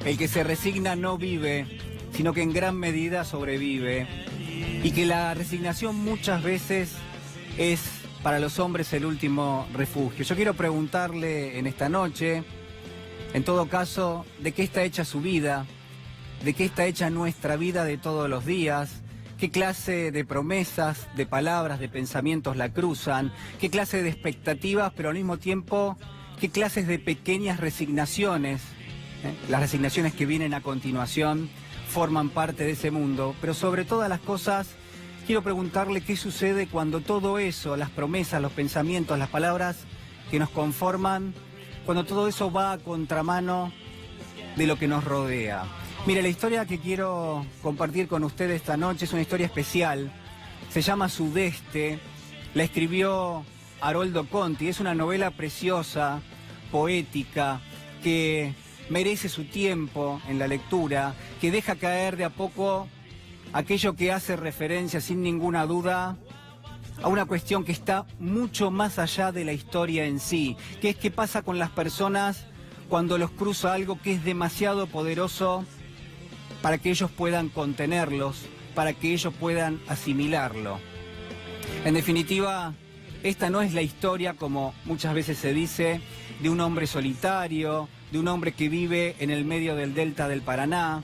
El que se resigna no vive, sino que en gran medida sobrevive. Y que la resignación muchas veces es para los hombres el último refugio. Yo quiero preguntarle en esta noche, en todo caso, ¿de qué está hecha su vida? ¿De qué está hecha nuestra vida de todos los días? ¿Qué clase de promesas, de palabras, de pensamientos la cruzan? ¿Qué clase de expectativas, pero al mismo tiempo, qué clases de pequeñas resignaciones? Las resignaciones que vienen a continuación forman parte de ese mundo, pero sobre todas las cosas, quiero preguntarle qué sucede cuando todo eso, las promesas, los pensamientos, las palabras que nos conforman, cuando todo eso va a contramano de lo que nos rodea. Mire, la historia que quiero compartir con ustedes esta noche es una historia especial. Se llama Sudeste, la escribió Haroldo Conti. Es una novela preciosa, poética, que merece su tiempo en la lectura, que deja caer de a poco aquello que hace referencia sin ninguna duda a una cuestión que está mucho más allá de la historia en sí, que es qué pasa con las personas cuando los cruza algo que es demasiado poderoso para que ellos puedan contenerlos, para que ellos puedan asimilarlo. En definitiva, esta no es la historia, como muchas veces se dice, de un hombre solitario, de un hombre que vive en el medio del delta del Paraná,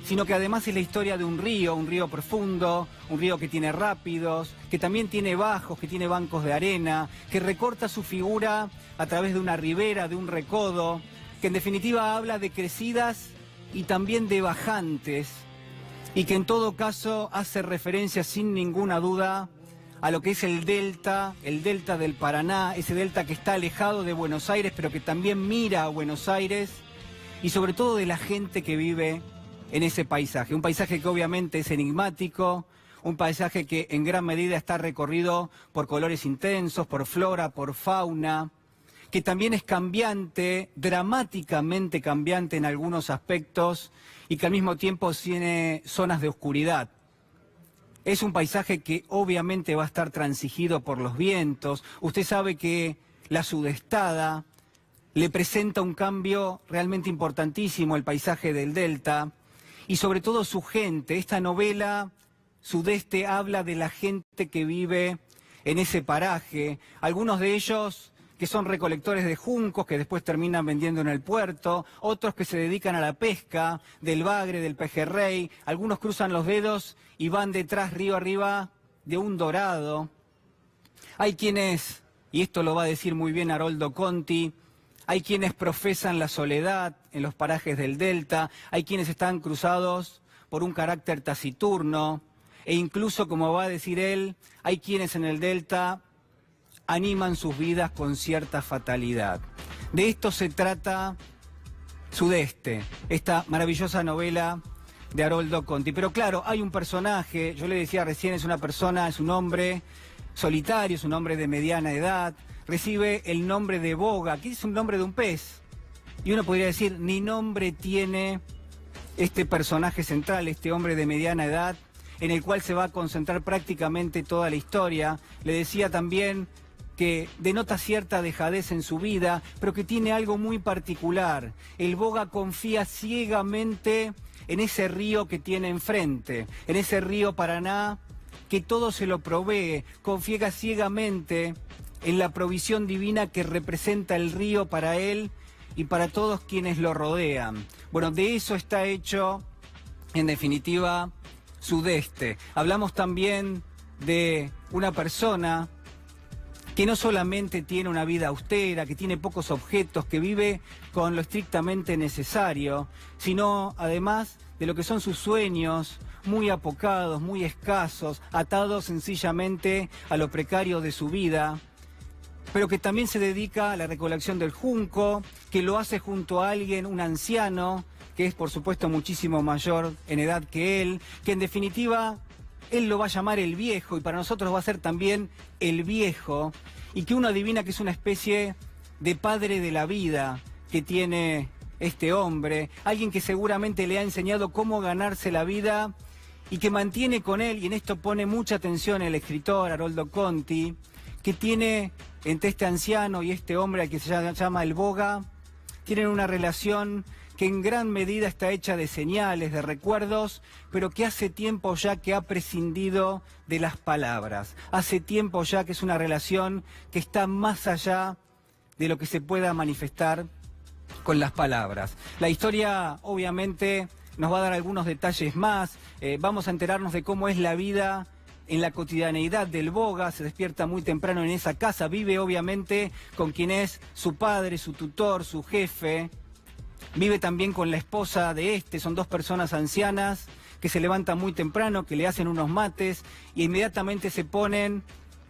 sino que además es la historia de un río profundo, un río que tiene rápidos, que también tiene bajos, que tiene bancos de arena, que recorta su figura a través de una ribera, de un recodo, que en definitiva habla de crecidas y también de bajantes, y que en todo caso hace referencia sin ninguna duda a lo que es el delta del Paraná, ese delta que está alejado de Buenos Aires, pero que también mira a Buenos Aires, y sobre todo de la gente que vive en ese paisaje. Un paisaje que obviamente es enigmático, un paisaje que en gran medida está recorrido por colores intensos, por flora, por fauna, que también es cambiante, dramáticamente cambiante en algunos aspectos, y que al mismo tiempo tiene zonas de oscuridad. Es un paisaje que obviamente va a estar transigido por los vientos. Usted sabe que la sudestada le presenta un cambio realmente importantísimo al paisaje del delta, y sobre todo su gente. Esta novela Sudeste habla de la gente que vive en ese paraje, algunos de ellos que son recolectores de juncos que después terminan vendiendo en el puerto, otros que se dedican a la pesca, del bagre, del pejerrey, algunos cruzan los dedos y van detrás río arriba de un dorado. Hay quienes, y esto lo va a decir muy bien Haroldo Conti, hay quienes profesan la soledad en los parajes del delta, hay quienes están cruzados por un carácter taciturno, e incluso, como va a decir él, hay quienes en el delta animan sus vidas con cierta fatalidad. De esto se trata Sudeste, esta maravillosa novela de Haroldo Conti. Pero claro, hay un personaje, yo le decía recién, es una persona, es un hombre solitario, es un hombre de mediana edad, recibe el nombre de Boga, que es un nombre de un pez. Y uno podría decir, ni nombre tiene este personaje central, este hombre de mediana edad, en el cual se va a concentrar prácticamente toda la historia. Le decía también que denota cierta dejadez en su vida, pero que tiene algo muy particular. El Boga confía ciegamente en ese río que tiene enfrente, en ese río Paraná, que todo se lo provee, confía ciegamente en la provisión divina que representa el río para él y para todos quienes lo rodean. Bueno, de eso está hecho, en definitiva, Sudeste. Hablamos también de una persona que no solamente tiene una vida austera, que tiene pocos objetos, que vive con lo estrictamente necesario, sino además de lo que son sus sueños, muy apocados, muy escasos, atados sencillamente a lo precario de su vida, pero que también se dedica a la recolección del junco, que lo hace junto a alguien, un anciano, que es por supuesto muchísimo mayor en edad que él, que en definitiva él lo va a llamar el viejo, y para nosotros va a ser también el viejo, y que uno adivina que es una especie de padre de la vida que tiene este hombre, alguien que seguramente le ha enseñado cómo ganarse la vida y que mantiene con él, y en esto pone mucha atención el escritor Haroldo Conti, que tiene entre este anciano y este hombre al que se llama el Boga, tienen una relación que en gran medida está hecha de señales, de recuerdos, pero que hace tiempo ya que ha prescindido de las palabras. Hace tiempo ya que es una relación que está más allá de lo que se pueda manifestar con las palabras. La historia, obviamente, nos va a dar algunos detalles más. Vamos a enterarnos de cómo es la vida en la cotidianeidad del Boga. Se despierta muy temprano en esa casa, vive obviamente con quien es su padre, su tutor, su jefe. Vive también con la esposa de son dos personas ancianas que se levantan muy temprano, que le hacen unos mates y inmediatamente se ponen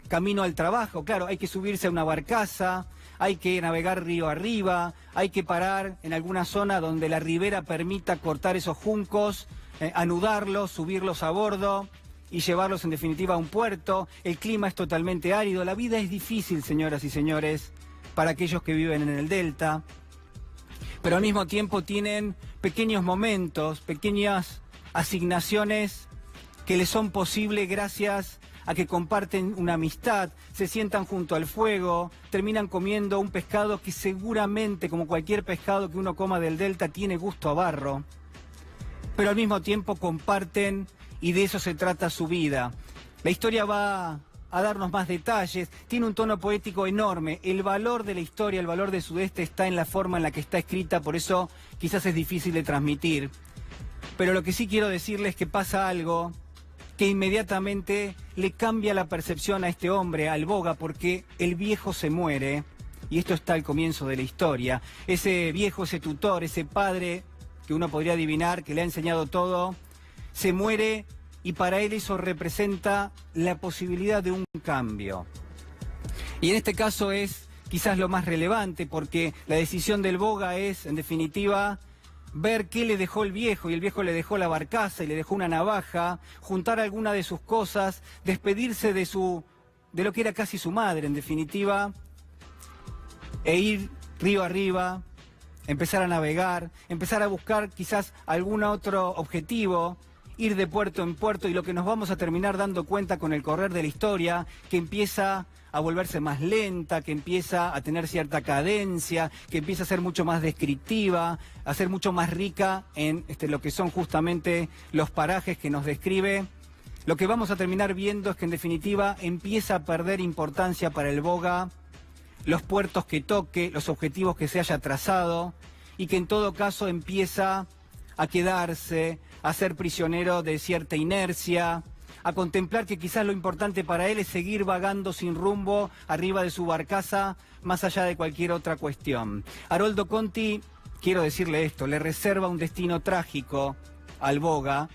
camino al trabajo. Claro, hay que subirse a una barcaza, hay que navegar río arriba, hay que parar en alguna zona donde la ribera permita cortar esos juncos, anudarlos, subirlos a bordo y llevarlos en definitiva a un puerto. El clima es totalmente árido, la vida es difícil, señoras y señores, para aquellos que viven en el delta. Pero al mismo tiempo tienen pequeños momentos, pequeñas asignaciones que les son posibles gracias a que comparten una amistad, se sientan junto al fuego, terminan comiendo un pescado que seguramente, como cualquier pescado que uno coma del delta, tiene gusto a barro. Pero al mismo tiempo comparten y de eso se trata su vida. La historia va a darnos más detalles, tiene un tono poético enorme. El valor de la historia, el valor de Sudeste está en la forma en la que está escrita, por eso quizás es difícil de transmitir. Pero lo que sí quiero decirles es que pasa algo que inmediatamente le cambia la percepción a este hombre, al Boga, porque el viejo se muere, y esto está al comienzo de la historia. Ese viejo, ese tutor, ese padre que uno podría adivinar, que le ha enseñado todo, se muere. Y para él eso representa la posibilidad de un cambio. Y en este caso es quizás lo más relevante, porque la decisión del Boga es, en definitiva, ver qué le dejó el viejo, y el viejo le dejó la barcaza y le dejó una navaja, juntar alguna de sus cosas, despedirse de lo que era casi su madre, en definitiva, e ir río arriba, empezar a navegar, empezar a buscar quizás algún otro objetivo, ir de puerto en puerto, y lo que nos vamos a terminar dando cuenta con el correr de la historia, que empieza a volverse más lenta, que empieza a tener cierta cadencia, que empieza a ser mucho más descriptiva, a ser mucho más rica en lo que son justamente los parajes que nos describe. Lo que vamos a terminar viendo es que en definitiva empieza a perder importancia para el Boga los puertos que toque, los objetivos que se haya trazado, y que en todo caso empieza a quedarse, a ser prisionero de cierta inercia, a contemplar que quizás lo importante para él es seguir vagando sin rumbo arriba de su barcaza, más allá de cualquier otra cuestión. Haroldo Conti, quiero decirle esto, le reserva un destino trágico al Boga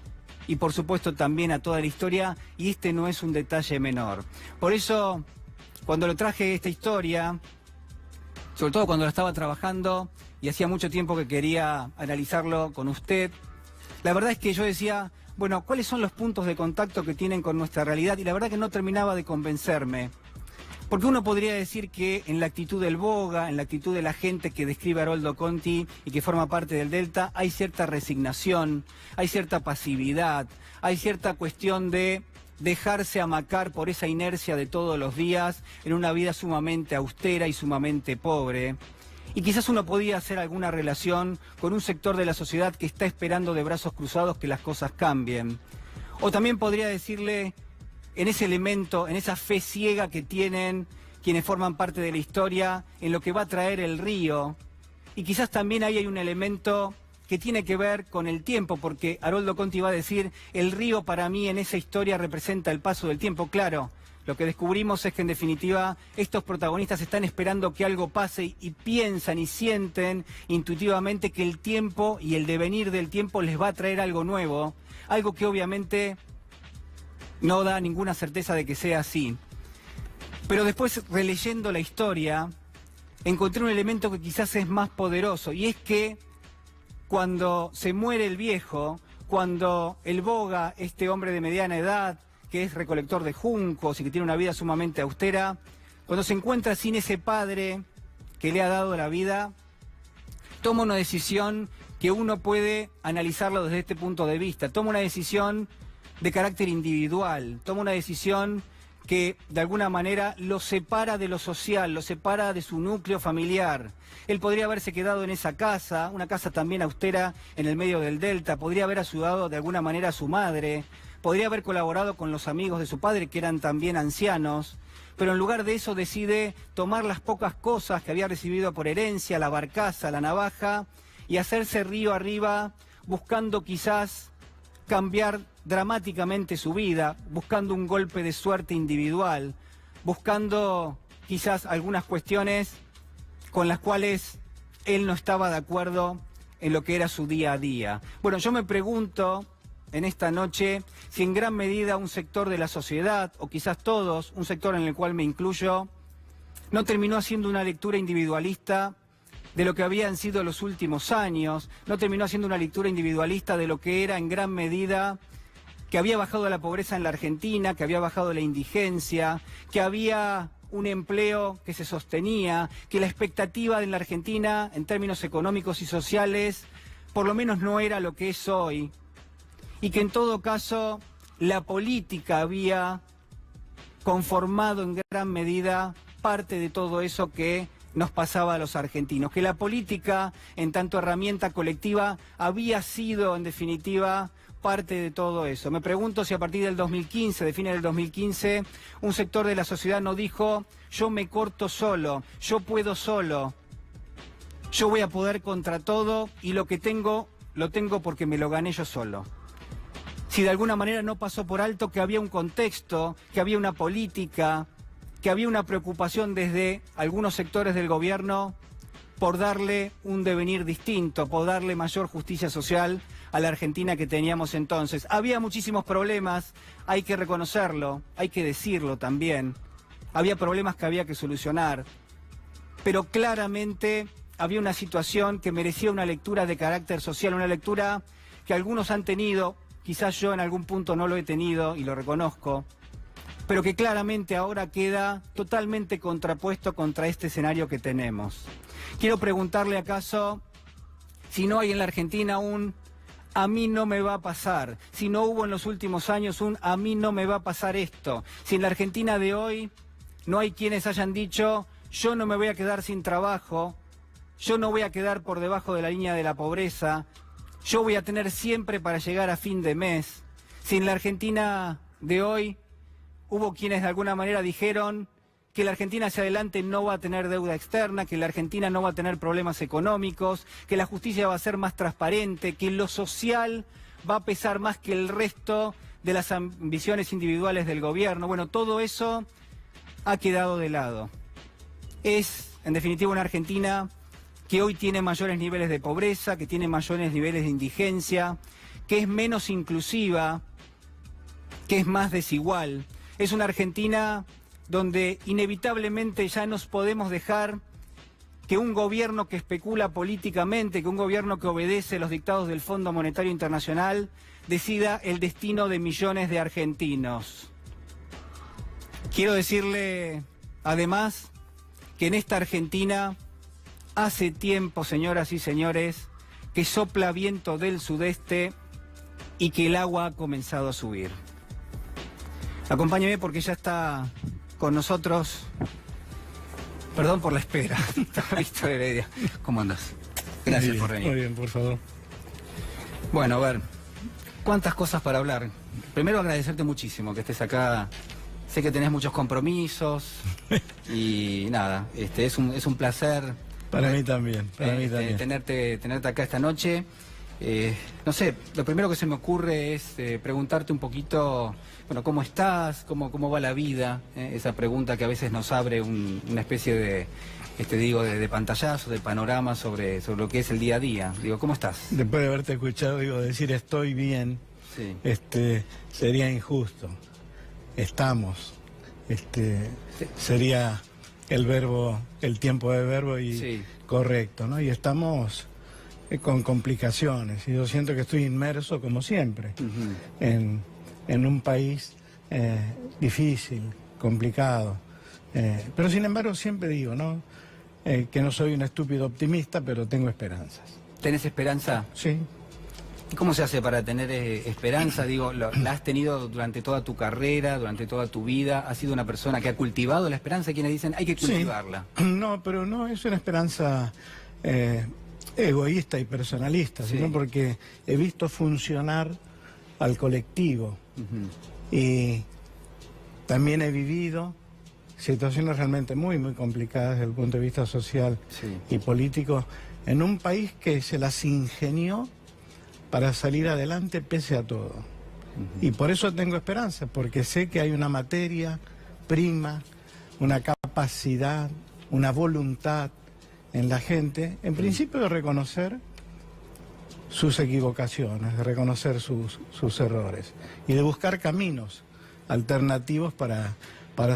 y por supuesto también a toda la historia, y este no es un detalle menor. Por eso, cuando lo traje esta historia, sobre todo cuando la estaba trabajando y hacía mucho tiempo que quería analizarlo con usted, la verdad es que yo decía, bueno, ¿cuáles son los puntos de contacto que tienen con nuestra realidad? Y la verdad que no terminaba de convencerme. Porque uno podría decir que en la actitud del Boga, en la actitud de la gente que describe a Haroldo Conti y que forma parte del Delta, hay cierta resignación, hay cierta pasividad, hay cierta cuestión de dejarse amacar por esa inercia de todos los días en una vida sumamente austera y sumamente pobre. Y quizás uno podía hacer alguna relación con un sector de la sociedad que está esperando de brazos cruzados que las cosas cambien. O también podría decirle, en ese elemento, en esa fe ciega que tienen quienes forman parte de la historia, en lo que va a traer el río. Y quizás también ahí hay un elemento que tiene que ver con el tiempo, porque Haroldo Conti va a decir, el río para mí en esa historia representa el paso del tiempo. Claro, lo que descubrimos es que en definitiva estos protagonistas están esperando que algo pase y piensan y sienten intuitivamente que el tiempo y el devenir del tiempo les va a traer algo nuevo, algo que obviamente no da ninguna certeza de que sea así. Pero después, releyendo la historia, encontré un elemento que quizás es más poderoso, y es que cuando se muere el viejo, cuando el Boga, este hombre de mediana edad, que es recolector de juncos y que tiene una vida sumamente austera, cuando se encuentra sin ese padre que le ha dado la vida, toma una decisión que uno puede analizarlo desde este punto de vista. Toma una decisión de carácter individual, toma una decisión que de alguna manera lo separa de lo social, lo separa de su núcleo familiar. Él podría haberse quedado en esa casa, una casa también austera en el medio del Delta, podría haber ayudado de alguna manera a su madre, podría haber colaborado con los amigos de su padre que eran también ancianos, pero en lugar de eso decide tomar las pocas cosas que había recibido por herencia, la barcaza, la navaja, y hacerse río arriba buscando quizás cambiar dramáticamente su vida, buscando un golpe de suerte individual, buscando quizás algunas cuestiones con las cuales él no estaba de acuerdo en lo que era su día a día. Bueno, yo me pregunto en esta noche si en gran medida un sector de la sociedad, o quizás todos, un sector en el cual me incluyo, no terminó haciendo una lectura individualista de lo que habían sido los últimos años, no terminó haciendo una lectura individualista de lo que era en gran medida que había bajado la pobreza en la Argentina, que había bajado la indigencia, que había un empleo que se sostenía, que la expectativa en la Argentina en términos económicos y sociales por lo menos no era lo que es hoy, y que en todo caso la política había conformado en gran medida parte de todo eso que nos pasaba a los argentinos, que la política en tanto herramienta colectiva había sido en definitiva parte de todo eso. Me pregunto si a partir del 2015, de fines del 2015, un sector de la sociedad no dijo: yo me corto solo, yo puedo solo, yo voy a poder contra todo y lo que tengo, lo tengo porque me lo gané yo solo. Si de alguna manera no pasó por alto que había un contexto, que había una política, que había una preocupación desde algunos sectores del gobierno por darle un devenir distinto, por darle mayor justicia social a la Argentina que teníamos entonces. Había muchísimos problemas, hay que reconocerlo, hay que decirlo también. Había problemas que había que solucionar, pero claramente había una situación que merecía una lectura de carácter social, una lectura que algunos han tenido, quizás yo en algún punto no lo he tenido y lo reconozco, pero que claramente ahora queda totalmente contrapuesto contra este escenario que tenemos. Quiero preguntarle acaso si no hay en la Argentina un "a mí no me va a pasar", si no hubo en los últimos años un "a mí no me va a pasar esto", si en la Argentina de hoy no hay quienes hayan dicho "yo no me voy a quedar sin trabajo, yo no voy a quedar por debajo de la línea de la pobreza, yo voy a tener siempre para llegar a fin de mes", si en la Argentina de hoy hubo quienes de alguna manera dijeron que la Argentina hacia adelante no va a tener deuda externa, que la Argentina no va a tener problemas económicos, que la justicia va a ser más transparente, que lo social va a pesar más que el resto de las ambiciones individuales del gobierno. Bueno, todo eso ha quedado de lado. Es, en definitiva, una Argentina que hoy tiene mayores niveles de pobreza, que tiene mayores niveles de indigencia, que es menos inclusiva, que es más desigual. Es una Argentina donde inevitablemente ya nos podemos dejar que un gobierno que especula políticamente, que un gobierno que obedece los dictados del Fondo Monetario Internacional, decida el destino de millones de argentinos. Quiero decirle, además, que en esta Argentina hace tiempo, señoras y señores, que sopla viento del sudeste y que el agua ha comenzado a subir. Acompáñeme porque ya está con nosotros. Perdón por la espera. Víctor Heredia. ¿Cómo andas? Gracias por venir. Muy bien, por favor. Bueno, a ver, cuántas cosas para hablar. Primero agradecerte muchísimo que estés acá. Sé que tenés muchos compromisos y nada, es un placer. Para mí también, para mí también. Tenerte acá esta noche. No sé, lo primero que se me ocurre es preguntarte un poquito, bueno, ¿cómo estás? ¿Cómo va la vida? Esa pregunta que a veces nos abre una especie de, de pantallazo, de panorama sobre lo que es el día a día. Digo, ¿cómo estás? Después de haberte escuchado, decir estoy bien, sí. Sería injusto. Estamos. Sí. Sería el verbo, el tiempo de verbo y sí. Correcto, ¿no? Y estamos con complicaciones, y yo siento que estoy inmerso, como siempre, en un país difícil, complicado, pero sin embargo siempre digo, ¿no? Que no soy un estúpido optimista, pero tengo esperanzas. ¿Tenés esperanza? Sí. ¿Y cómo se hace para tener esperanza? Digo, la has tenido durante toda tu carrera, durante toda tu vida. Has sido una persona que ha cultivado la esperanza. Hay quienes dicen, hay que cultivarla. Sí. No, pero no es una esperanza egoísta y personalista, Sí. sino porque he visto funcionar al colectivo. Y también he vivido situaciones realmente muy complicadas desde el punto de vista social y político en un país que se las ingenió para salir adelante pese a todo. Y por eso tengo esperanza, porque sé que hay una materia prima, una capacidad, una voluntad en la gente, en principio de reconocer sus equivocaciones, de reconocer sus errores y de buscar caminos alternativos para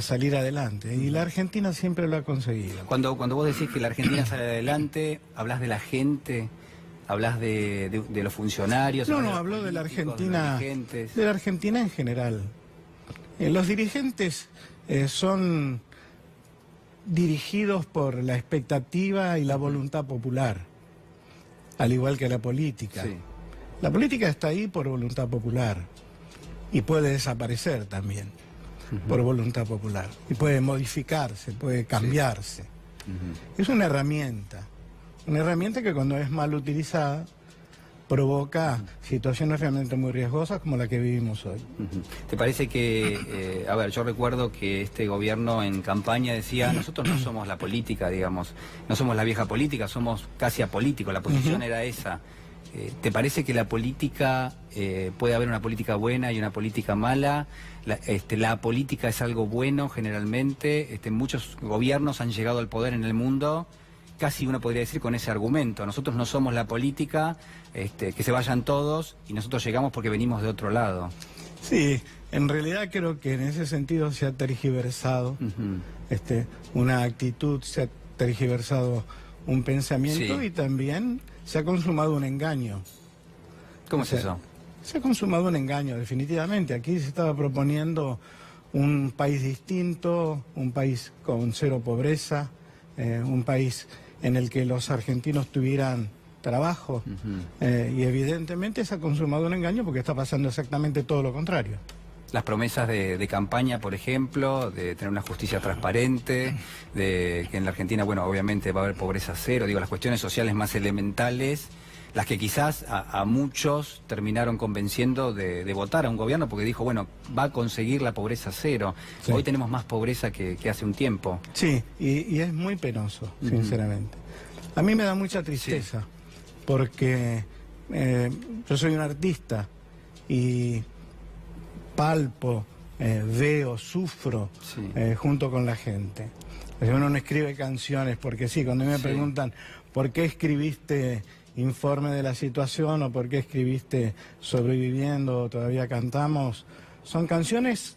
salir adelante. Y la Argentina siempre lo ha conseguido. Cuando vos decís que la Argentina sale adelante, ¿hablas de la gente? ¿Hablas de los funcionarios? No, ¿Hablas hablo de la políticos, Argentina, los dirigentes? de la Argentina en general. Los dirigentes son dirigidos por la expectativa y la voluntad popular, al igual que la política. Sí. La política está ahí por voluntad popular y puede desaparecer también por voluntad popular y puede modificarse, puede cambiarse. Es una herramienta que cuando es mal utilizada provoca situaciones realmente muy riesgosas como la que vivimos hoy. ¿Te parece que, a ver, yo recuerdo que este gobierno en campaña decía, nosotros no somos la política, digamos, no somos la vieja política, somos casi apolíticos, la posición era esa. ¿Te parece que la política, puede haber una política buena y una política mala? La política es algo bueno generalmente, muchos gobiernos han llegado al poder en el mundo, casi uno podría decir con ese argumento, nosotros no somos la política, que se vayan todos y nosotros llegamos porque venimos de otro lado. Sí, en realidad creo que en ese sentido se ha tergiversado una actitud, se ha tergiversado un pensamiento y también se ha consumado un engaño. ¿Cómo es eso? Se ha consumado un engaño, definitivamente. Aquí se estaba proponiendo un país distinto, un país con cero pobreza, un país en el que los argentinos tuvieran trabajo, y evidentemente se ha consumado un engaño porque está pasando exactamente todo lo contrario. Las promesas de campaña, por ejemplo, de tener una justicia transparente, de que en la Argentina, bueno, obviamente va a haber pobreza cero, digo, las cuestiones sociales más elementales, las que quizás a muchos terminaron convenciendo de votar a un gobierno porque dijo, bueno, va a conseguir la pobreza cero. Sí. Hoy tenemos más pobreza que hace un tiempo. Sí, y es muy penoso, sinceramente. A mí me da mucha tristeza porque yo soy un artista y palpo, veo, sufro junto con la gente. Uno no escribe canciones porque sí, cuando me preguntan ¿por qué escribiste informe de la situación o por qué escribiste Sobreviviendo, Todavía Cantamos? Son canciones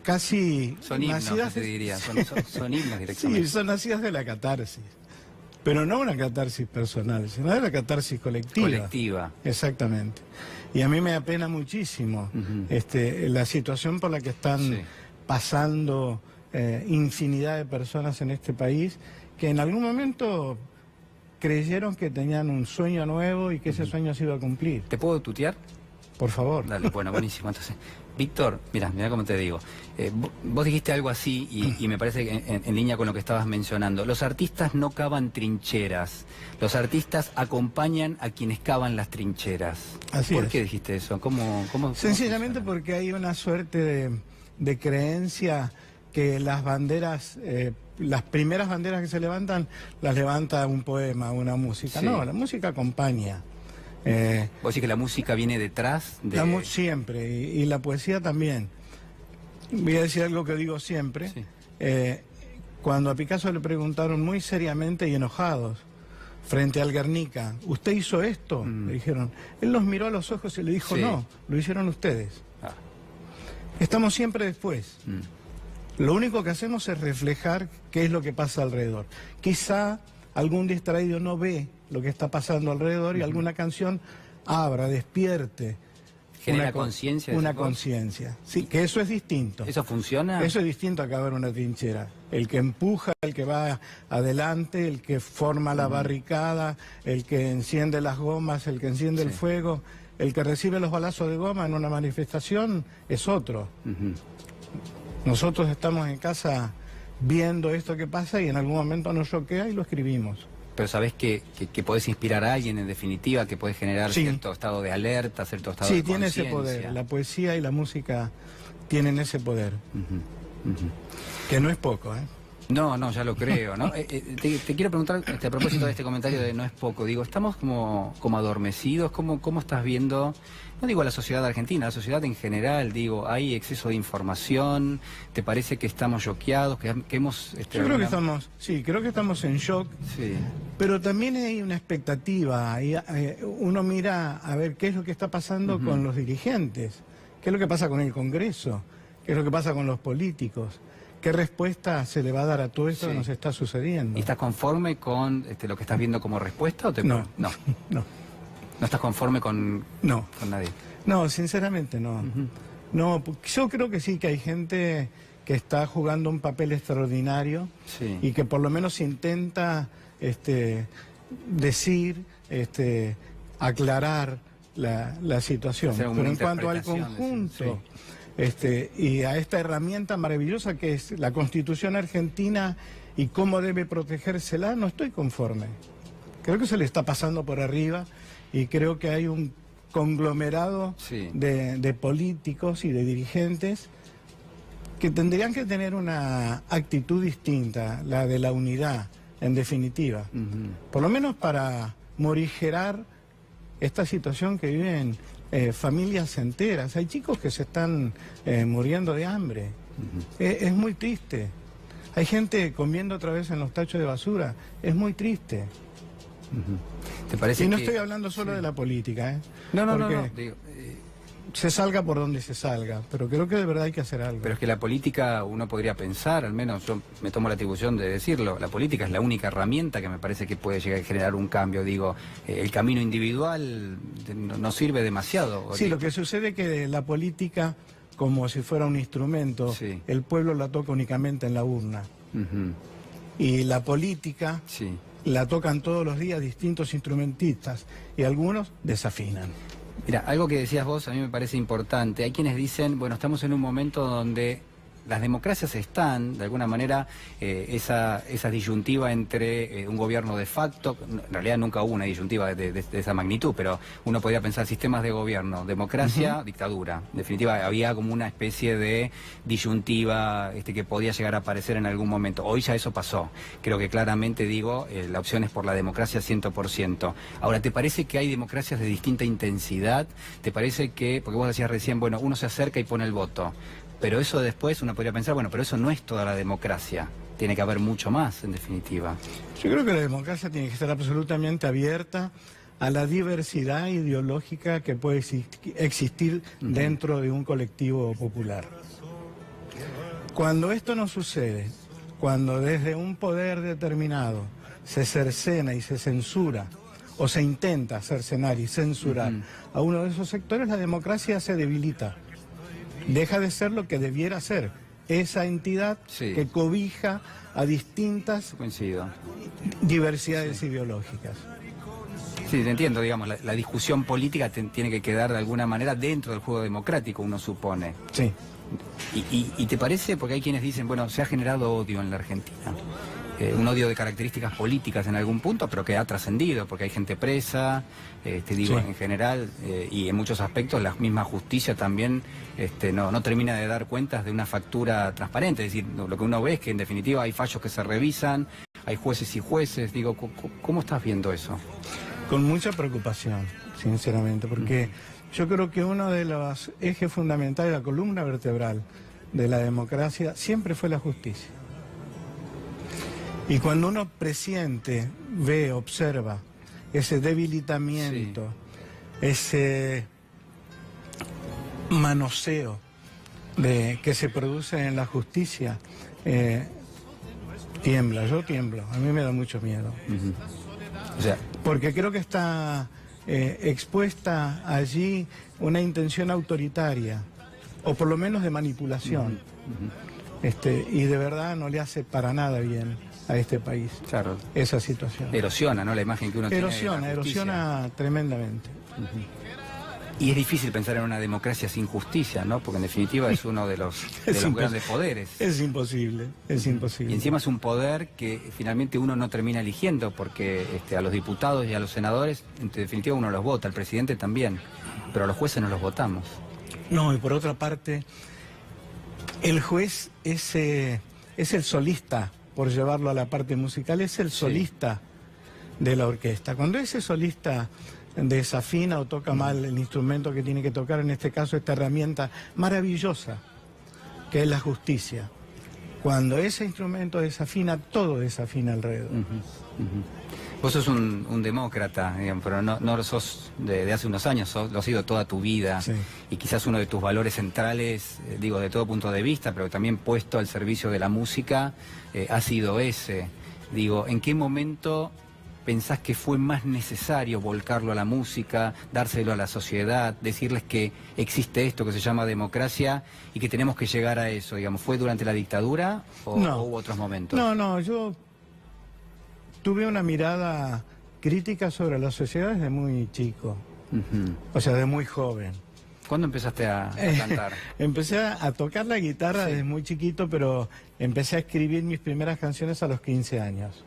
casi son himnos, nacidas, te diría, son himnos directamente. Sí, son nacidas de la catarsis. Pero no una catarsis personal, sino de la catarsis colectiva. Colectiva. Exactamente. Y a mí me apena muchísimo la situación por la que están pasando infinidad de personas en este país que en algún momento creyeron que tenían un sueño nuevo y que ese sueño se iba a cumplir. ¿Te puedo tutear? Por favor. Dale, bueno, buenísimo. Entonces, Víctor, mira cómo te digo. Vos dijiste algo así y me parece que en línea con lo que estabas mencionando. Los artistas no cavan trincheras. Los artistas acompañan a quienes cavan las trincheras. Así ¿Por es. qué dijiste eso? ¿Cómo Sencillamente porque hay una suerte de creencia que las banderas, las primeras banderas que se levantan, las levanta un poema, una música. No, la música acompaña. ¿Vos decís que la música viene detrás de...? Siempre, y la poesía también. Voy a decir algo que digo siempre. Cuando a Picasso le preguntaron muy seriamente y enojados, frente al Guernica, ¿usted hizo esto? Le dijeron. Él los miró a los ojos y le dijo, no, lo hicieron ustedes. Estamos siempre después. Lo único que hacemos es reflejar qué es lo que pasa alrededor. Quizá algún distraído no ve lo que está pasando alrededor y alguna canción abra, despierte. ¿Genera conciencia? Una conciencia. Sí, que eso es distinto. ¿Eso funciona? Eso es distinto a cavar una trinchera. El que empuja, el que va adelante, el que forma la barricada, el que enciende las gomas, el que enciende el fuego, el que recibe los balazos de goma en una manifestación es otro. Nosotros estamos en casa viendo esto que pasa y en algún momento nos choquea y lo escribimos. Pero sabés que podés inspirar a alguien, en definitiva, que podés generar Sí. cierto estado de alerta, cierto estado Sí, de tiene conciencia. ese poder. La poesía y la música tienen ese poder. Que no es poco, ¿eh? No, no, ya lo creo, ¿no? Te quiero preguntar, a propósito de este comentario de no es poco, digo, ¿estamos como adormecidos? ¿Cómo estás viendo, no digo a la sociedad argentina, a la sociedad en general, digo, hay exceso de información? ¿Te parece que estamos choqueados, que hemos... Yo creo que estamos, sí, creo que estamos en shock, Sí. pero también hay una expectativa. Uno mira a ver qué es lo que está pasando con los dirigentes, qué es lo que pasa con el Congreso, qué es lo que pasa con los políticos. ¿Qué respuesta se le va a dar a todo esto Sí. que nos está sucediendo? ¿Y estás conforme con lo que estás viendo como respuesta o te... No. No. No, ¿No estás conforme con nadie? no, sinceramente no. No, yo creo que sí, que hay gente que está jugando un papel extraordinario Sí. y que por lo menos intenta decir, aclarar la situación. Hacer Pero una en cuanto al interpretación, conjunto y a esta herramienta maravillosa que es la Constitución argentina y cómo debe protegérsela, no estoy conforme. Creo que se le está pasando por arriba y creo que hay un conglomerado Sí. de políticos y de dirigentes que tendrían que tener una actitud distinta, la de la unidad, en definitiva. Por lo menos para morigerar esta situación que viven familias enteras. Hay chicos que se están muriendo de hambre. Es muy triste. Hay gente comiendo otra vez en los tachos de basura. Es muy triste. ¿Te parece Y no que... estoy hablando solo de la política, ¿eh? No, Porque digo, se salga por donde se salga, pero creo que de verdad hay que hacer algo. pero es que la política, uno podría pensar, al menos yo me tomo la atribución de decirlo, la política es la única herramienta que me parece que puede llegar a generar un cambio. Digo, el camino individual no sirve demasiado. Sí, lo que sucede es que la política, como si fuera un instrumento, Sí. el pueblo la toca únicamente en la urna. Y la política Sí. la tocan todos los días distintos instrumentistas y algunos desafinan. Mira, algo que decías vos a mí me parece importante. Hay quienes dicen, bueno, estamos en un momento donde las democracias están, de alguna manera, esa disyuntiva entre un gobierno de facto, en realidad nunca hubo una disyuntiva de esa magnitud, pero uno podría pensar sistemas de gobierno, democracia, dictadura. En definitiva, había como una especie de disyuntiva que podía llegar a aparecer en algún momento. Hoy ya eso pasó. Creo que claramente digo, la opción es por la democracia 100%. Ahora, ¿te parece que hay democracias de distinta intensidad? ¿Te parece que, porque vos decías recién, bueno, uno se acerca y pone el voto? Pero eso después uno podría pensar, bueno, pero eso no es toda la democracia. Tiene que haber mucho más, en definitiva. Yo creo que la democracia tiene que estar absolutamente abierta a la diversidad ideológica que puede existir dentro de un colectivo popular. Cuando esto no sucede, cuando desde un poder determinado se cercena y se censura, o se intenta cercenar y censurar a uno de esos sectores, la democracia se debilita. Deja de ser lo que debiera ser, esa entidad Sí. que cobija a distintas Coincido. diversidades ideológicas. Sí, te entiendo, digamos, la discusión política tiene que quedar de alguna manera dentro del juego democrático, uno supone. Sí. ¿Y te parece? Porque hay quienes dicen, bueno, se ha generado odio en la Argentina. Un odio de características políticas en algún punto, pero que ha trascendido, porque hay gente presa, digo, Sí. en general, y en muchos aspectos la misma justicia también no termina de dar cuentas de una factura transparente. Es decir, lo que uno ve es que en definitiva hay fallos que se revisan, hay jueces y jueces. Digo, ¿cómo estás viendo eso? Con mucha preocupación, sinceramente, porque yo creo que uno de los ejes fundamentales, la columna vertebral de la democracia, siempre fue la justicia. Y cuando uno presiente, ve, observa ese debilitamiento, ese manoseo que se produce en la justicia, tiembla, yo tiemblo, a mí me da mucho miedo. O sea, Porque creo que está expuesta allí una intención autoritaria, o por lo menos de manipulación. Y de verdad no le hace para nada bien a este país claro, esa situación. erosiona, ¿no? La imagen que uno tiene de la justicia. Erosiona tremendamente. Y es difícil pensar en una democracia sin justicia, ¿no? Porque en definitiva es uno de los grandes poderes. Es imposible, es imposible. Y encima es un poder que finalmente uno no termina eligiendo, porque a los diputados y a los senadores, en definitiva uno los vota, al presidente también, pero a los jueces no los votamos. No, y por otra parte, el juez es el solista, por llevarlo a la parte musical, es el solista de la orquesta. Cuando ese solista desafina o toca mal el instrumento que tiene que tocar, en este caso esta herramienta maravillosa que es la justicia, cuando ese instrumento desafina, todo desafina alrededor. Vos sos un demócrata, digamos, pero no lo sos de hace unos años, lo has sido toda tu vida, Sí. y quizás uno de tus valores centrales, digo, de todo punto de vista, pero también puesto al servicio de la música, ha sido ese. Digo, ¿en qué momento pensás que fue más necesario volcarlo a la música, dárselo a la sociedad, decirles que existe esto que se llama democracia y que tenemos que llegar a eso? Digamos, ¿fue durante la dictadura o hubo otros momentos? No, yo tuve una mirada crítica sobre la sociedad desde muy chico, o sea, de muy joven. ¿Cuándo empezaste a cantar? Empecé a tocar la guitarra desde muy chiquito, pero empecé a escribir mis primeras canciones a los 15 años.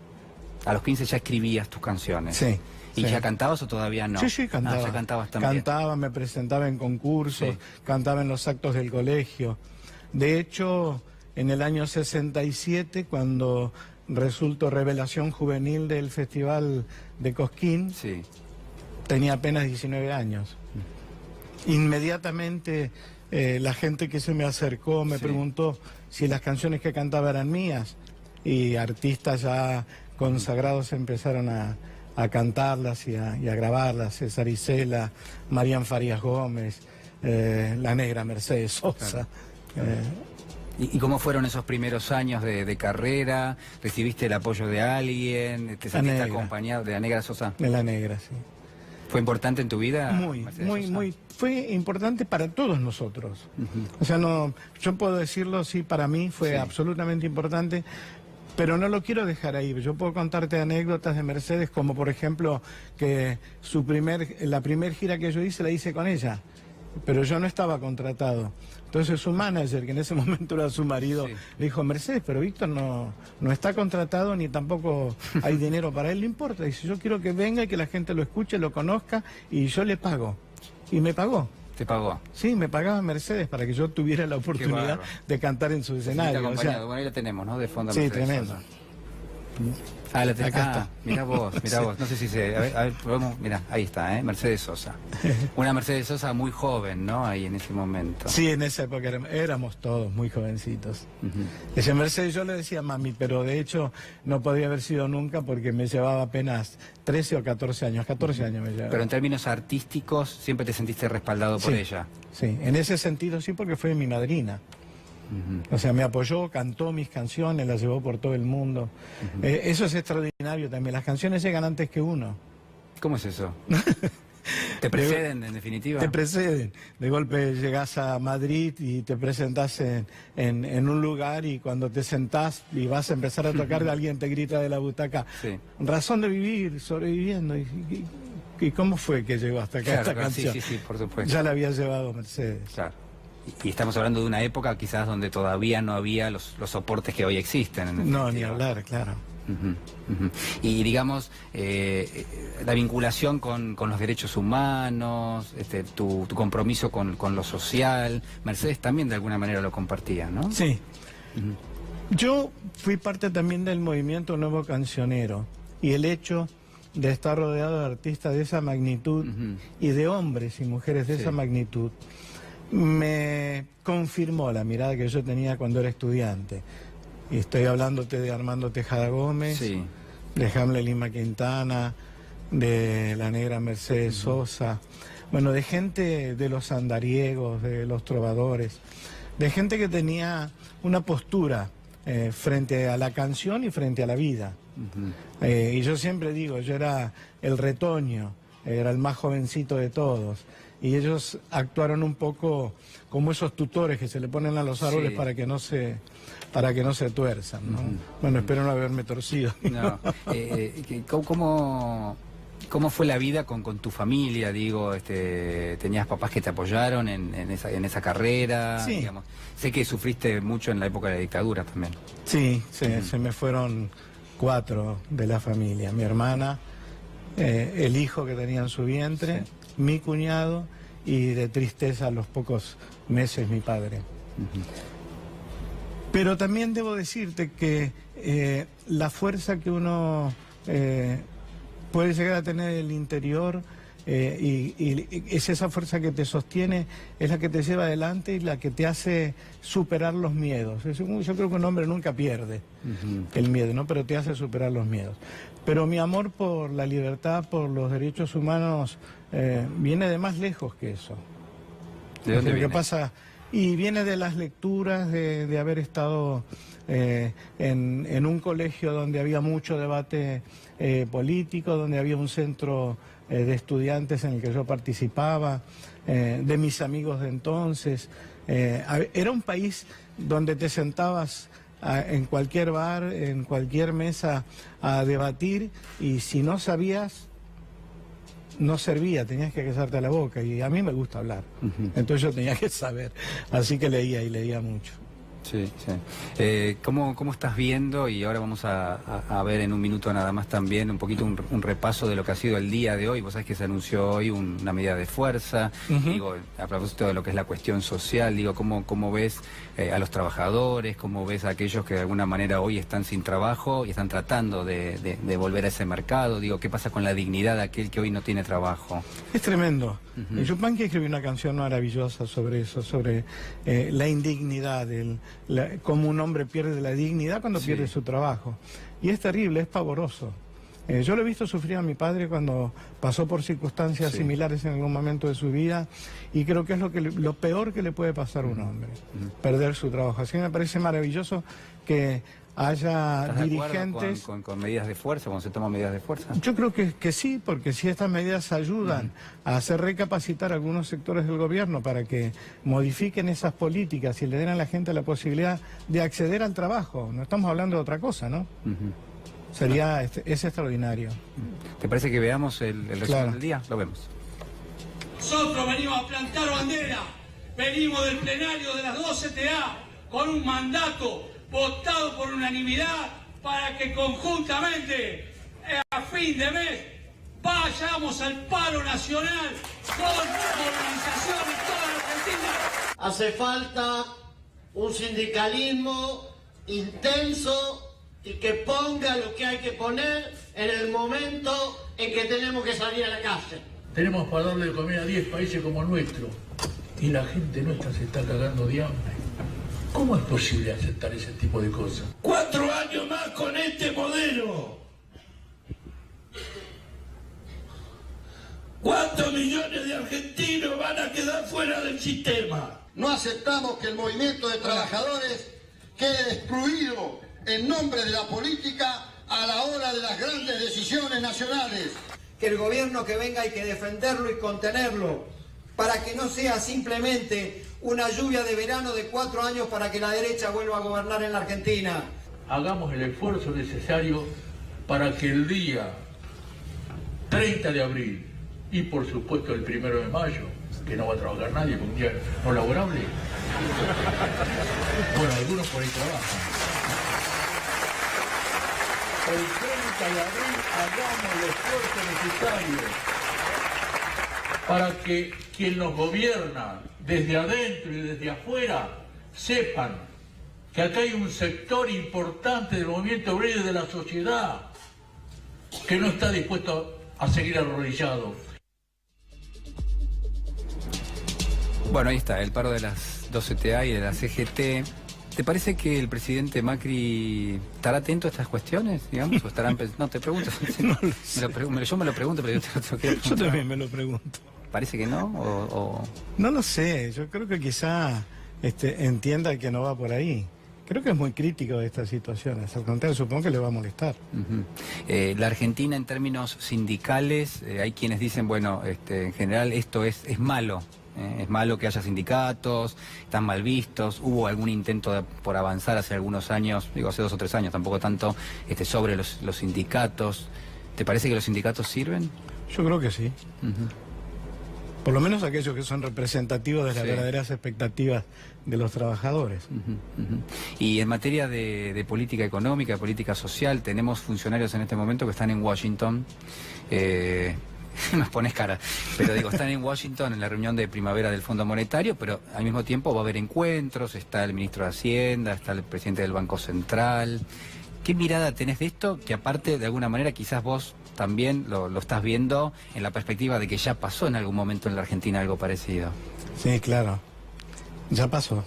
A los 15 ya escribías tus canciones. Sí. ¿Y sí. ya cantabas o todavía no? Sí, cantaba. Ya cantabas también. Cantaba, me presentaba en concursos, cantaba en los actos del colegio. De hecho, en el año 67, cuando resultó revelación juvenil del Festival de Cosquín, tenía apenas 19 años. Inmediatamente la gente que se me acercó me preguntó si las canciones que cantaba eran mías, y artistas ya consagrados empezaron a cantarlas y a grabarlas: César Isela, Marían Farías Gómez, la negra Mercedes Sosa. Claro. ¿Y cómo fueron esos primeros años de carrera? ¿Recibiste el apoyo de alguien? ¿Te sentiste acompañado de la negra Sosa? De la negra, sí. ¿Fue importante en tu vida? Muy. Fue importante para todos nosotros. O sea, no, yo puedo decirlo, sí, para mí fue absolutamente importante, pero no lo quiero dejar ahí. Yo puedo contarte anécdotas de Mercedes, como por ejemplo que la primer gira que yo hice la hice con ella, pero yo no estaba contratado. Entonces su manager, que en ese momento era su marido, le dijo: Mercedes, pero Víctor no está contratado ni tampoco hay dinero para él. No importa, dice, yo quiero que venga y que la gente lo escuche, lo conozca, y yo le pago. Y me pagó. ¿Te pagó? Sí, me pagaba Mercedes para que yo tuviera la oportunidad de cantar en su escenario. O sea, bueno, ahí la tenemos, ¿no? De fondo. Sí, tremendo. Acá está. Mirá vos. No sé si se... A ver, probemos. Mirá, ahí está, Mercedes Sosa. Una Mercedes Sosa muy joven, ¿no? Ahí en ese momento. Sí, en esa época éramos todos muy jovencitos. Ese Mercedes, yo le decía mami, pero de hecho no podía haber sido nunca porque me llevaba apenas 13 o 14 años. 14 años me llevaba. Pero en términos artísticos siempre te sentiste respaldado por ella. Sí, en ese sentido sí, porque fue mi madrina. O sea, me apoyó, cantó mis canciones, las llevó por todo el mundo. Eso es extraordinario también. Las canciones llegan antes que uno. ¿Cómo es eso? ¿Te preceden, en definitiva? Te preceden. De golpe llegás a Madrid y te presentás en un lugar, y cuando te sentás y vas a empezar a tocar, alguien te grita de la butaca: razón de vivir, sobreviviendo. ¿Y cómo fue que llegó hasta acá esta canción? Sí, por supuesto. Ya la había llevado Mercedes. Claro. Y estamos hablando de una época quizás donde todavía no había los soportes que hoy existen. No, ni hablar, claro. Y digamos, la vinculación con los derechos humanos, tu compromiso con lo social, Mercedes también de alguna manera lo compartía, ¿no? Sí. Yo fui parte también del movimiento nuevo cancionero, y el hecho de estar rodeado de artistas de esa magnitud y de hombres y mujeres de esa magnitud me confirmó la mirada que yo tenía cuando era estudiante. Y estoy hablándote de Armando Tejada Gómez, de Hamlet Lima Quintana, de la negra Mercedes Sosa, bueno, de gente de los andariegos, de los trovadores, de gente que tenía una postura frente a la canción y frente a la vida. Y yo siempre digo, yo era el retoño, era el más jovencito de todos, y ellos actuaron un poco como esos tutores que se le ponen a los árboles para que no se tuerzan, ¿no? Bueno, espero no haberme torcido. No. ¿Cómo fue la vida con tu familia? Digo, ¿tenías papás que te apoyaron en esa carrera? Sí. Digamos? Sé que sufriste mucho en la época de la dictadura también. Sí, se me fueron 4 de la familia. Mi hermana, el hijo que tenía en su vientre, Sí. mi cuñado y de tristeza a los pocos meses mi padre. Pero también debo decirte que la fuerza que uno puede llegar a tener en el interior y es esa fuerza que te sostiene, es la que te lleva adelante y la que te hace superar los miedos. Yo creo que un hombre nunca pierde el miedo, ¿no? Pero te hace superar los miedos. Pero mi amor por la libertad, por los derechos humanos, viene de más lejos que eso. ¿De dónde viene? ¿Qué pasa? Y viene de las lecturas, de haber estado en un colegio donde había mucho debate político, donde había un centro de estudiantes en el que yo participaba, de mis amigos de entonces. Era un país donde te sentabas en cualquier bar, en cualquier mesa a debatir, y si no sabías, no servía, tenías que callarte la boca, y a mí me gusta hablar, entonces yo tenía que saber, así que leía y leía mucho. Sí, sí. ¿Cómo estás viendo? Y ahora vamos a ver en un minuto nada más también un poquito un repaso de lo que ha sido el día de hoy. Vos sabés que se anunció hoy una medida de fuerza, digo, a propósito de lo que es la cuestión social, digo, ¿cómo ves a los trabajadores? ¿Cómo ves a aquellos que de alguna manera hoy están sin trabajo y están tratando de volver a ese mercado? Digo, ¿qué pasa con la dignidad de aquel que hoy no tiene trabajo? Es tremendo. Yupanqui escribió una canción maravillosa sobre eso, sobre la indignidad, cómo un hombre pierde la dignidad cuando pierde su trabajo. Y es terrible, es pavoroso. Yo lo he visto sufrir a mi padre cuando pasó por circunstancias similares en algún momento de su vida, y creo que es lo peor que le puede pasar a un hombre, perder su trabajo. Así que me parece maravilloso que haya ¿Estás dirigentes... de acuerdo con medidas de fuerza, cuando se toman medidas de fuerza? Yo creo que sí, porque si estas medidas ayudan a hacer recapacitar a algunos sectores del gobierno para que modifiquen esas políticas y le den a la gente la posibilidad de acceder al trabajo, no estamos hablando de otra cosa, ¿no? Sería, es extraordinario. ¿Te parece que veamos el resumen del día? Lo vemos. Nosotros venimos a plantar bandera, venimos del plenario de las 2 CTA con un mandato votado por unanimidad para que conjuntamente a fin de mes vayamos al paro nacional con movilización en toda la Argentina. Hace falta un sindicalismo intenso y que ponga lo que hay que poner en el momento en que tenemos que salir a la calle. Tenemos para darle de comer a 10 países como el nuestro y la gente nuestra se está cagando de hambre. ¿Cómo es posible aceptar ese tipo de cosas? 4 años más con este modelo. ¿Cuántos millones de argentinos van a quedar fuera del sistema? No aceptamos que el movimiento de trabajadores quede excluido en nombre de la política a la hora de las grandes decisiones nacionales. Que el gobierno que venga hay que defenderlo y contenerlo, para que no sea simplemente una lluvia de verano de 4 años para que la derecha vuelva a gobernar en la Argentina. Hagamos el esfuerzo necesario para que el día 30 de abril y por supuesto el 1 de mayo, que no va a trabajar nadie, con un día no laborable, bueno, algunos por ahí trabajan. El 30 de abril hagamos el esfuerzo necesario para que quien nos gobierna desde adentro y desde afuera sepan que acá hay un sector importante del movimiento obrero y de la sociedad que no está dispuesto a seguir arrodillado. Bueno, ahí está, el paro de las 2 CTA y de la CGT. ¿Te parece que el presidente Macri estará atento a estas cuestiones, digamos? ¿O estarán no, te pregunto. No lo sé. Yo me lo pregunto, pero yo te lo quiero preguntar. Yo también me lo pregunto. ¿Parece que no? No lo sé, yo creo que quizá entienda que no va por ahí. Creo que es muy crítico de estas situaciones, al contrario, supongo que le va a molestar. La Argentina en términos sindicales, hay quienes dicen, bueno, en general esto es malo. Es malo que haya sindicatos, están mal vistos. Hubo algún intento por avanzar hace algunos años, digo hace 2 o 3 años, tampoco tanto, sobre los sindicatos. ¿Te parece que los sindicatos sirven? Yo creo que sí. Por lo menos aquellos que son representativos de las Sí. verdaderas expectativas de los trabajadores. Y en materia de política económica, de política social, tenemos funcionarios en este momento que están en Washington. Nos pones cara, pero digo, están en Washington en la reunión de primavera del Fondo Monetario, pero al mismo tiempo va a haber encuentros, está el ministro de Hacienda, está el presidente del Banco Central. ¿Qué mirada tenés de esto? Que aparte, de alguna manera, quizás vos también lo estás viendo en la perspectiva de que ya pasó en algún momento en la Argentina algo parecido. Sí, claro. Ya pasó.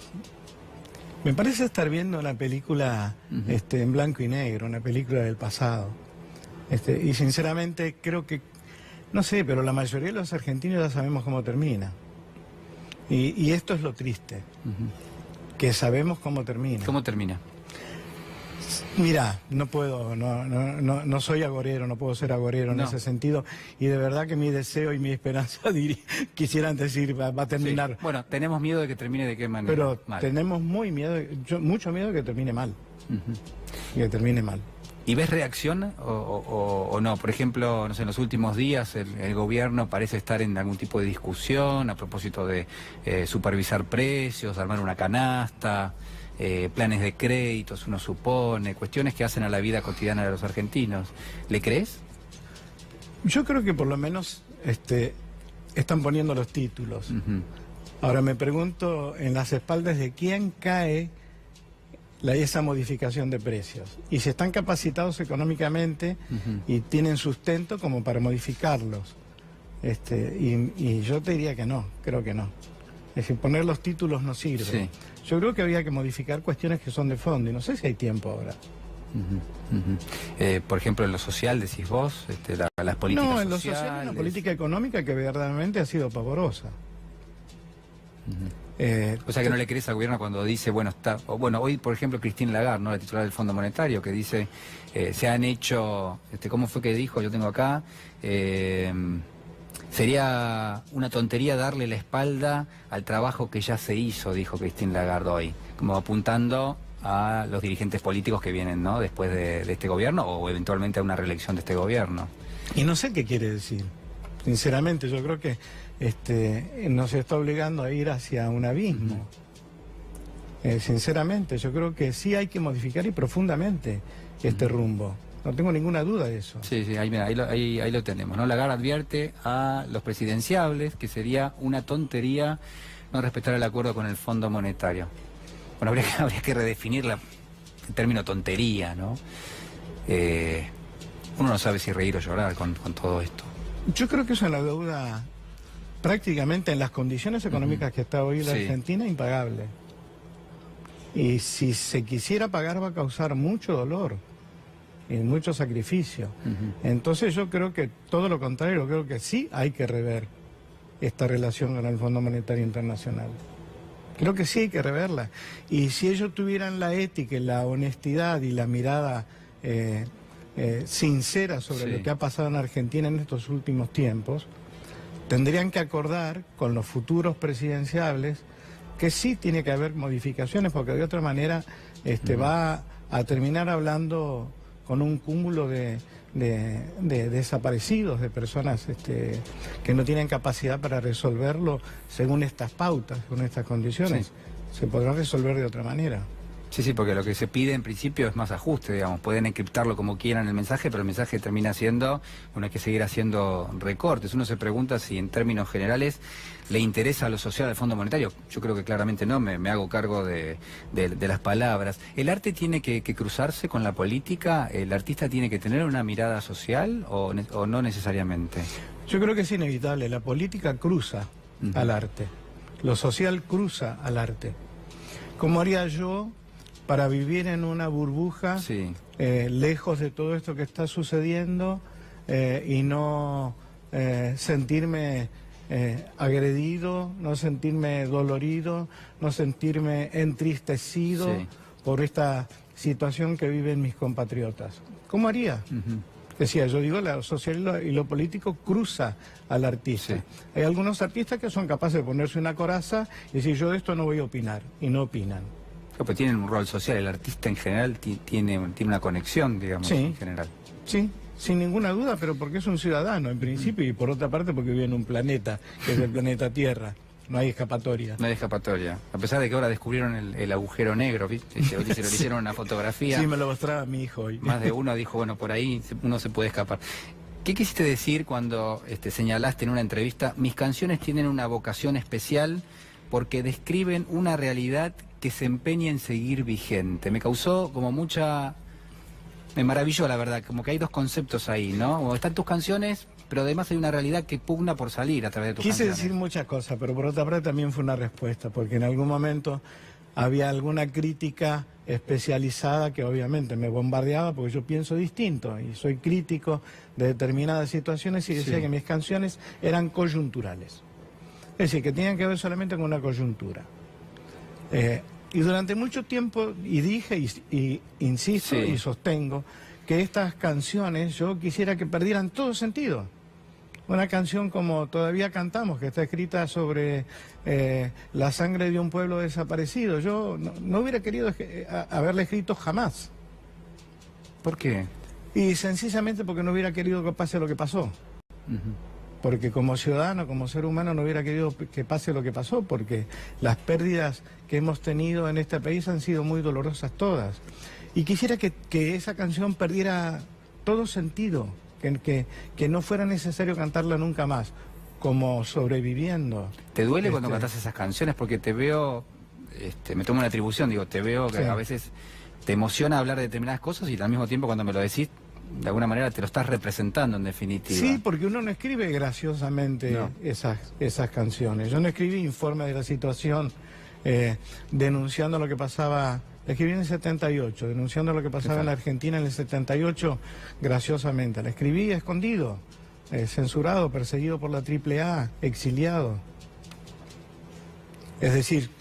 Me parece estar viendo una película en blanco y negro, una película del pasado. Y sinceramente creo que, no sé, pero la mayoría de los argentinos ya sabemos cómo termina. Y esto es lo triste, que sabemos cómo termina. ¿Cómo termina? Mira, no puedo, no soy agorero, no puedo ser agorero en ese sentido, y de verdad que mi deseo y mi esperanza quisieran decir va a terminar. Sí. Bueno, tenemos miedo de que termine de qué manera. Pero mal. tenemos mucho miedo de que termine mal. Que termine mal. ¿Y ves reacción o no? Por ejemplo, no sé, en los últimos días el gobierno parece estar en algún tipo de discusión a propósito de supervisar precios, armar una canasta, planes de créditos, uno supone, cuestiones que hacen a la vida cotidiana de los argentinos. ¿Le crees? Yo creo que por lo menos están poniendo los títulos. Ahora me pregunto en las espaldas de quién cae esa modificación de precios. Y si están capacitados económicamente y tienen sustento como para modificarlos. Y yo te diría que no, creo que no. Es decir, poner los títulos no sirve. Sí. Yo creo que había que modificar cuestiones que son de fondo y no sé si hay tiempo ahora. Por ejemplo, en lo social, decís vos, las políticas No, en lo sociales. social hay una política económica que verdaderamente ha sido pavorosa. O sea que no le crees al gobierno cuando dice, hoy por ejemplo Christine Lagarde, ¿no? La titular del Fondo Monetario, que dice, se han hecho, ¿cómo fue que dijo? Yo tengo acá, sería una tontería darle la espalda al trabajo que ya se hizo, dijo Christine Lagarde hoy, como apuntando a los dirigentes políticos que vienen, ¿no? Después de este gobierno o eventualmente a una reelección de este gobierno. Y no sé qué quiere decir. Sinceramente, yo creo que nos está obligando a ir hacia un abismo. Sinceramente, yo creo que sí hay que modificar y profundamente este rumbo. No tengo ninguna duda de eso. Sí, ahí lo tenemos, ¿no? Lagarde advierte a los presidenciables que sería una tontería no respetar el acuerdo con el Fondo Monetario. Bueno, habría que redefinir el término tontería, ¿no? Uno no sabe si reír o llorar con todo esto. Yo creo que es una deuda prácticamente en las condiciones económicas que está hoy la Argentina impagable. Y si se quisiera pagar va a causar mucho dolor y mucho sacrificio. Entonces yo creo que todo lo contrario, creo que sí hay que rever esta relación con el Fondo Monetario Internacional. Creo que sí hay que reverla. Y si ellos tuvieran la ética, la honestidad y la mirada sincera sobre lo que ha pasado en Argentina en estos últimos tiempos, tendrían que acordar con los futuros presidenciables que sí tiene que haber modificaciones, porque de otra manera va a terminar hablando con un cúmulo de desaparecidos, de personas que no tienen capacidad para resolverlo según estas pautas, según estas condiciones. Se podrá resolver de otra manera. Sí, porque lo que se pide en principio es más ajuste, digamos. Pueden encriptarlo como quieran el mensaje, pero el mensaje termina siendo, hay que seguir haciendo recortes. Uno se pregunta si en términos generales le interesa a lo social al Fondo Monetario. Yo creo que claramente no, me hago cargo de las palabras. ¿El arte tiene que cruzarse con la política? ¿El artista tiene que tener una mirada social o no necesariamente? Yo creo que es inevitable. La política cruza al arte. Lo social cruza al arte. ¿Cómo haría yo para vivir en una burbuja, lejos de todo esto que está sucediendo y no sentirme agredido, no sentirme dolorido, no sentirme entristecido por esta situación que viven mis compatriotas? ¿Cómo haría? Decía, yo digo, lo social y lo político cruza al artista. Hay algunos artistas que son capaces de ponerse una coraza y decir, yo de esto no voy a opinar, y no opinan. Pero tienen un rol social, el artista en general tiene una conexión, digamos, en general. Sí, sin ninguna duda, pero porque es un ciudadano en principio, y por otra parte porque vive en un planeta, que es el planeta Tierra. No hay escapatoria. No hay escapatoria. A pesar de que ahora descubrieron el agujero negro, ¿viste? Se lo hicieron una fotografía. Sí, me lo mostraba mi hijo hoy. Más de uno dijo, bueno, por ahí uno se puede escapar. ¿Qué quisiste decir cuando señalaste en una entrevista, mis canciones tienen una vocación especial porque describen una realidad que se empeña en seguir vigente? Me causó como mucha... Me maravilló, la verdad, como que hay dos conceptos ahí, ¿no? O están tus canciones, pero además hay una realidad que pugna por salir a través de tus canciones. Quise decir muchas cosas, pero por otra parte también fue una respuesta, porque en algún momento había alguna crítica especializada que obviamente me bombardeaba porque yo pienso distinto y soy crítico de determinadas situaciones y decía que mis canciones eran coyunturales. Es decir, que tenían que ver solamente con una coyuntura. Y durante mucho tiempo, y dije, y insisto y sostengo, que estas canciones yo quisiera que perdieran todo sentido. Una canción como Todavía Cantamos, que está escrita sobre la sangre de un pueblo desaparecido, yo no hubiera querido haberla escrito jamás. ¿Por qué? Y sencillamente porque no hubiera querido que pase lo que pasó. Porque como ciudadano, como ser humano, no hubiera querido que pase lo que pasó, porque las pérdidas que hemos tenido en este país han sido muy dolorosas todas. Y quisiera que esa canción perdiera todo sentido, que no fuera necesario cantarla nunca más, como Sobreviviendo. ¿Te duele cuando cantas esas canciones? Porque te veo, me tomo una atribución, digo, te veo que a veces te emociona hablar de determinadas cosas y al mismo tiempo cuando me lo decís, de alguna manera te lo estás representando en definitiva. Sí, porque uno no escribe graciosamente esas canciones. Yo no escribí informe de la situación denunciando lo que pasaba, la escribí en el 78, denunciando lo que pasaba en la Argentina en el 78 graciosamente. La escribí escondido, censurado, perseguido por la AAA, exiliado. Es decir,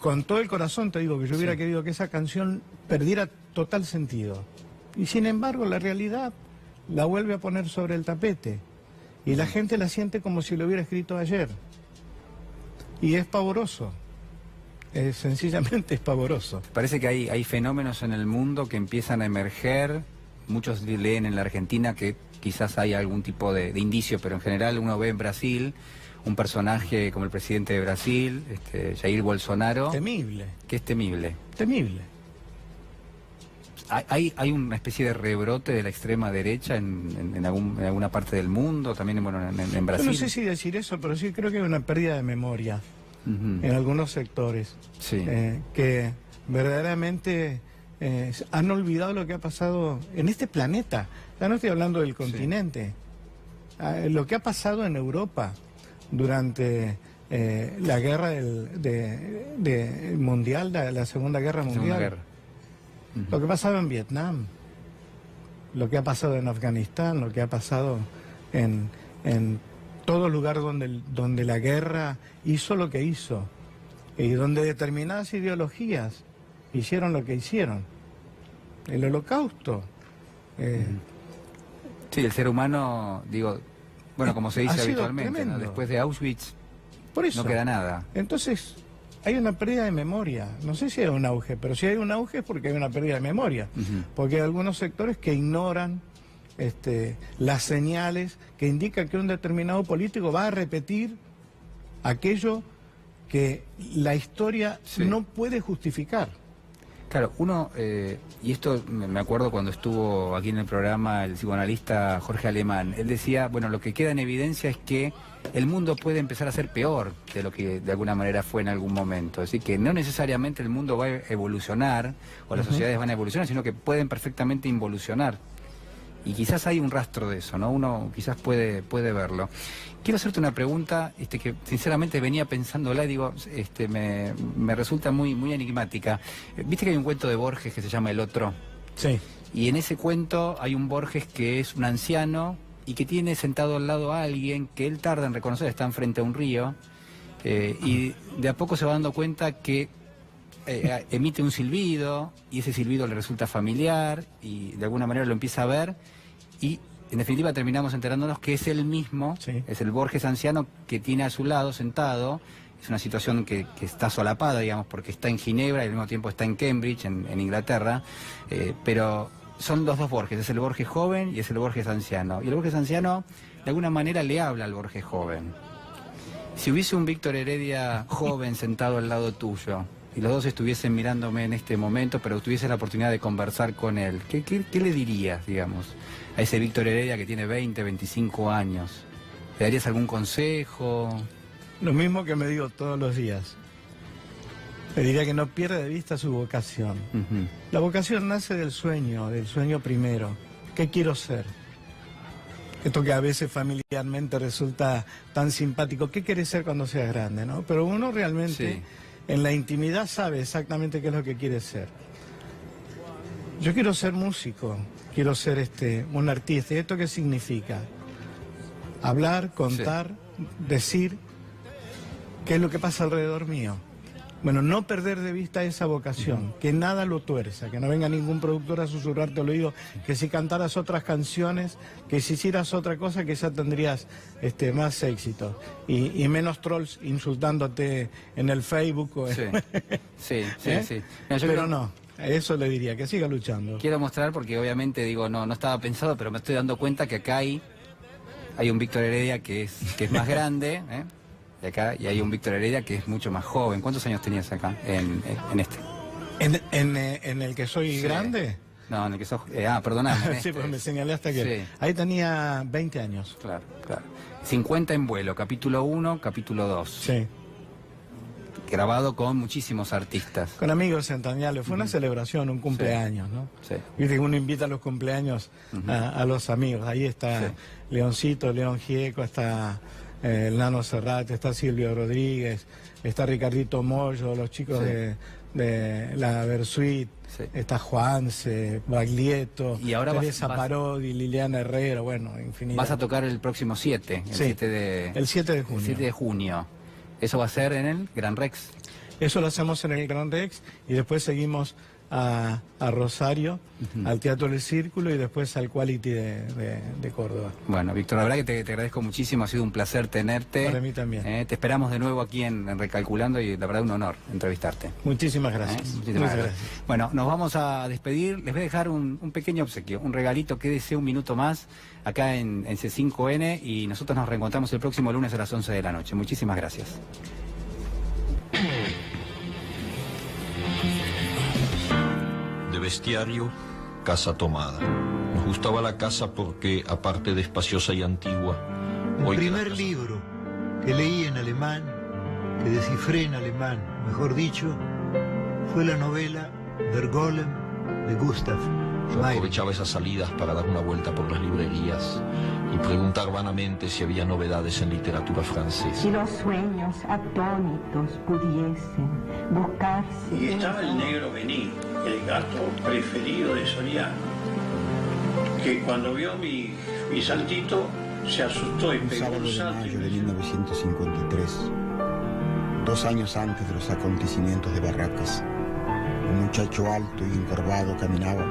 con todo el corazón te digo que yo hubiera querido que esa canción perdiera total sentido. Y sin embargo la realidad la vuelve a poner sobre el tapete y la gente la siente como si lo hubiera escrito ayer. Y es pavoroso, sencillamente es pavoroso. Parece que hay fenómenos en el mundo que empiezan a emerger, muchos leen en la Argentina que quizás hay algún tipo de indicio, pero en general uno ve en Brasil un personaje como el presidente de Brasil, Jair Bolsonaro. Temible. Que es temible. Temible. ¿Hay una especie de rebrote de la extrema derecha en alguna parte del mundo, también en Brasil? Yo no sé si decir eso, pero sí creo que hay una pérdida de memoria en algunos sectores, que verdaderamente han olvidado lo que ha pasado en este planeta. Ya no estoy hablando del continente, lo que ha pasado en Europa durante la guerra mundial, la Segunda Guerra Mundial. Lo que pasaba en Vietnam, lo que ha pasado en Afganistán, lo que ha pasado en todo lugar donde la guerra hizo lo que hizo y donde determinadas ideologías hicieron lo que hicieron. El Holocausto. Sí, el ser humano, digo, bueno, como se dice habitualmente, ¿no? Después de Auschwitz por eso, no queda nada. Entonces hay una pérdida de memoria. No sé si hay un auge, pero si hay un auge es porque hay una pérdida de memoria. Porque hay algunos sectores que ignoran las señales que indican que un determinado político va a repetir aquello que la historia no puede justificar. Claro, uno, y esto me acuerdo cuando estuvo aquí en el programa el psicoanalista Jorge Alemán, él decía, bueno, lo que queda en evidencia es que el mundo puede empezar a ser peor de lo que de alguna manera fue en algún momento. Así que no necesariamente el mundo va a evolucionar o las sociedades van a evolucionar, sino que pueden perfectamente involucionar. Y quizás hay un rastro de eso, ¿no? Uno quizás puede verlo. Quiero hacerte una pregunta que sinceramente venía pensándola y digo, me resulta muy enigmática. ¿Viste que hay un cuento de Borges que se llama El Otro? Sí. Y en ese cuento hay un Borges que es un anciano y que tiene sentado al lado a alguien que él tarda en reconocer, está enfrente a un río, y de a poco se va dando cuenta que emite un silbido y ese silbido le resulta familiar y de alguna manera lo empieza a ver y en definitiva terminamos enterándonos que es él mismo, es el Borges anciano que tiene a su lado sentado. Es una situación que está solapada, digamos, porque está en Ginebra y al mismo tiempo está en Cambridge, en Inglaterra, pero son los dos Borges, es el Borges joven y es el Borges anciano. Y el Borges anciano, de alguna manera, le habla al Borges joven. Si hubiese un Víctor Heredia joven sentado al lado tuyo, y los dos estuviesen mirándome en este momento, pero tuviese la oportunidad de conversar con él, ¿qué le dirías, digamos, a ese Víctor Heredia que tiene 20, 25 años? ¿Le darías algún consejo? Lo mismo que me digo todos los días. Le diría que no pierda de vista su vocación. La vocación nace del sueño primero. ¿Qué quiero ser? Esto que a veces familiarmente resulta tan simpático. ¿Qué quieres ser cuando seas grande, no? Pero uno realmente en la intimidad sabe exactamente qué es lo que quiere ser. Yo quiero ser músico, quiero ser un artista. ¿Y esto qué significa? Hablar, contar, decir qué es lo que pasa alrededor mío. Bueno, no perder de vista esa vocación, que nada lo tuerza, que no venga ningún productor a susurrarte al oído, que si cantaras otras canciones, que si hicieras otra cosa, que ya tendrías más éxito. Y menos trolls insultándote en el Facebook. O sí. Mira, pero no, eso le diría, que siga luchando. Quiero mostrar, porque obviamente digo, no estaba pensado, pero me estoy dando cuenta que acá hay un Víctor Heredia que es más grande, de acá, y hay un Víctor Heredia que es mucho más joven. ¿Cuántos años tenías acá en este? ¿En el que soy grande? No, en el que sos... perdóname. Sí, pues me señalé hasta que... Sí. Ahí tenía 20 años. Claro. 50 en vuelo, capítulo 1, capítulo 2. Sí. Grabado con muchísimos artistas. Con amigos centenariales. Fue una celebración, un cumpleaños, ¿no? Sí. Viste que uno invita a los cumpleaños a los amigos. Ahí está Leoncito, León Gieco, está... el Nano Serrat, está Silvio Rodríguez, está Ricardito Mollo, los chicos de la Versuit, está Juanse, Baglietto, y ahora Teresa Parodi, Liliana Herrera, bueno, infinidad. Vas a tocar el próximo 7, el 7 de junio. El 7 de junio. ¿Eso va a ser en el Gran Rex? Eso lo hacemos en el Gran Rex y después seguimos a Rosario, al Teatro del Círculo y después al Quality de Córdoba. Bueno, Víctor, la verdad que te agradezco muchísimo, ha sido un placer tenerte. Para mí también. Te esperamos de nuevo aquí en Recalculando y la verdad un honor entrevistarte. Muchísimas gracias. Muchísimas gracias. Bueno, nos vamos a despedir, les voy a dejar un pequeño obsequio, un regalito, quédese un minuto más acá en C5N y nosotros nos reencontramos el próximo lunes a las 11 de la noche. Muchísimas gracias. De bestiario, casa tomada. Nos gustaba la casa porque, aparte de espaciosa y antigua... El primer libro que leí en alemán, que descifré en alemán, mejor dicho, fue la novela Der Golem de Gustav Meyrink. Aprovechaba esas salidas para dar una vuelta por las librerías y preguntar vanamente si había novedades en literatura francesa. Si los sueños atónitos pudiesen buscarse... Y estaba el negro Benín, el gato preferido de Soriano, que cuando vio mi saltito se asustó y pegó un salto. De 1953, 2 años antes de los acontecimientos de Barracas, un muchacho alto y encorvado caminaba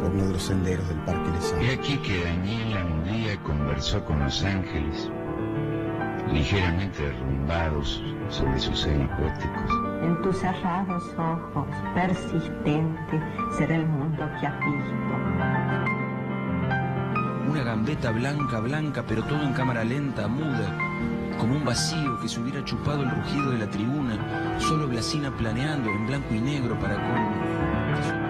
por uno de los senderos del Parque Lesage. Y aquí que Daniela un día conversó con los ángeles, ligeramente derrumbados sobre sus senos poéticos. En tus cerrados ojos, persistente, será el mundo que has visto. Una gambeta blanca, pero todo en cámara lenta, muda, como un vacío que se hubiera chupado el rugido de la tribuna, solo Blasina planeando en blanco y negro para con...